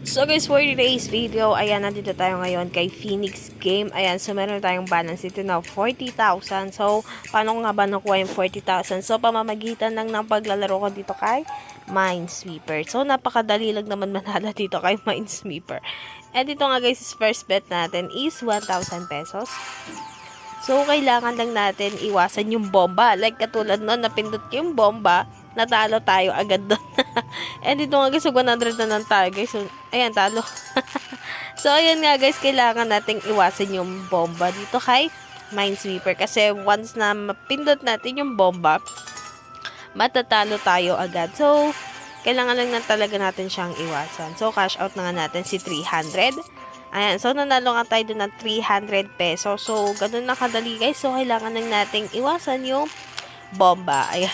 So guys, for today's video, ayan, nandito tayo ngayon kay Phoenix Game. Ayan, so meron tayong balance dito na 40,000. So, paano ko nga ba nakuha yung 40,000? So, pamamagitan lang ng paglalaro ko dito kay Minesweeper. So, napakadali lang naman manalo dito kay Minesweeper. And dito nga guys, first bet natin is 1,000 pesos. So, kailangan lang natin iwasan yung bomba. Like, katulad nun, napindot ko yung bomba, natalo tayo agad doon. And dito nga guys, 100 na lang tayo guys. So, ayan, talo. So, ayan nga guys, kailangan nating iwasan yung bomba dito kay Minesweeper. Kasi once na mapindot natin yung bomba, matatalo tayo agad. So, kailangan lang na talaga natin siyang iwasan. So, cash out na nga natin si 300. Ayan, so nanalo nga tayo doon ng 300 pesos. So, ganun na kadali guys. So, kailangan lang nating iwasan yung bomba. Ayan.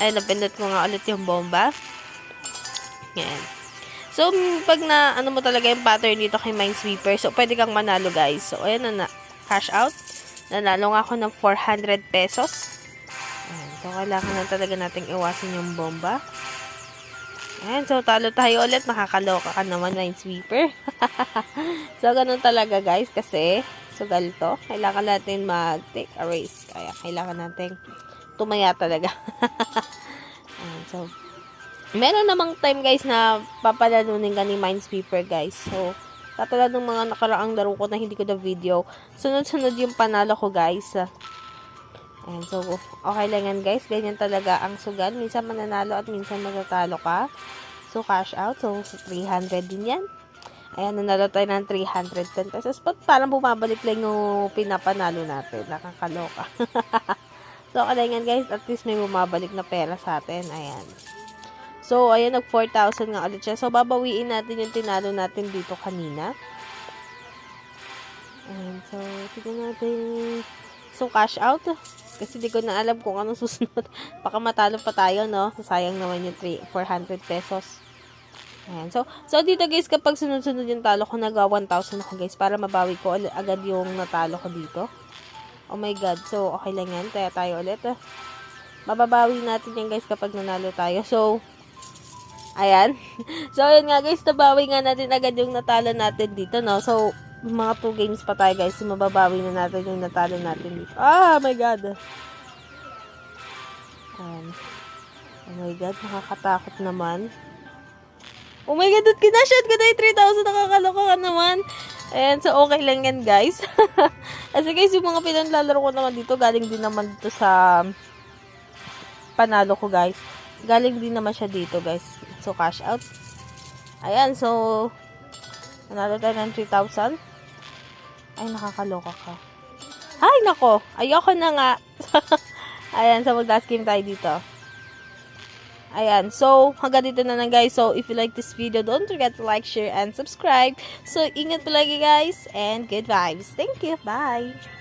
Ayan, napindot ko nga ulit yung bomba. Ayan. So, pag na, ano mo talaga yung pattern dito kay Minesweeper, so, pwede kang manalo, guys. So, ayan na, cash out. Nanalo nga ako ng 400 pesos. Ayan. So, kailangan na talaga nating iwasan yung bomba. Ayan. So, talo tayo ulit. Nakakaloka ka naman, Minesweeper. So, ganun talaga, guys. Kasi, sugal to. Kailangan natin mag-take a risk. Kaya, kailangan natin tumaya talaga. Ayan. So, meron namang time guys na papalanunin ka ni Minesweeper guys. So, katulad ng mga nakaraang laro ko na hindi ko na video, sunod-sunod yung panalo ko guys. Ayan, so, okay lang yan guys. Ganyan talaga ang sugal. Minsan mananalo at minsan matatalo ka. So, cash out. So, 300 din yan. Ayan, nanalo tayo ng 310 pesos. But parang bumabalik lang yung pinapanalo natin. Nakakaloka. So, okay lang yan guys. At least may bumabalik na pera sa atin. Ayan. So, ayan, nag 4,000 nga ulit siya. So, babawiin natin yung tinalo natin dito kanina. Ayan, so, tignan natin. So, cash out. Kasi di ko na alam kung anong susunod. Baka matalo pa tayo, no? So, sayang naman yung 400 pesos. Ayan, so, dito guys, kapag sunod-sunod yung talo ko, nag 1,000 ako guys, para mabawi ko agad yung natalo ko dito. Oh my god. So, okay lang yan. Kaya tayo ulit. Mababawi natin yan guys kapag nanalo tayo. So, ayan. So, ayan nga guys, nabawi nga natin agad yung natalo natin dito, no? So, mga 2 games pa tayo guys. So, mababawi na natin yung natalo natin dito. Ah, my god. Ayan. Oh my god, nakakatakot naman. Oh my god, kinashot ko na yung 3,000. Nakakaloka ka naman. Ayan, so okay lang yan guys. Kasi guys, yung mga pinaglalaro ko naman dito, galing din naman dito sa panalo ko guys. Galing din naman siya dito guys. So, cash out. Ayan, so, nanalo tayo ng 3,000. Ay, nakakaloka ka. Ay, nako. Ayoko na nga. Ayan, so, mag-last game tayo dito. Ayan, so, hanggang dito na lang guys. So, if you like this video, don't forget to like, share, and subscribe. So, ingat palagi guys, and good vibes. Thank you. Bye!